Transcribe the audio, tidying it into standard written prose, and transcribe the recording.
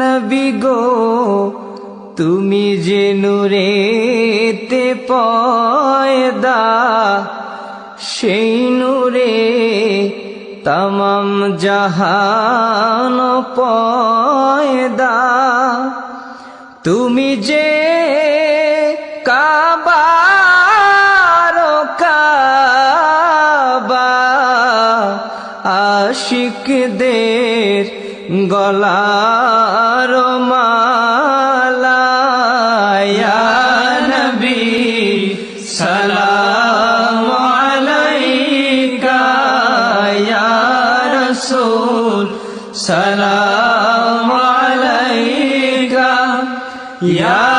নবী গো তুমি যে নূরেতে পয়দা, সেই নূরে তমাম জাহান পয়দা। তুমি যে কাবার কাবা, আশিকদের গলার মালা। ইয়া নবী সালাম আলাইকা, ইয়া রাসূল সালাম আলাইকা, ইয়া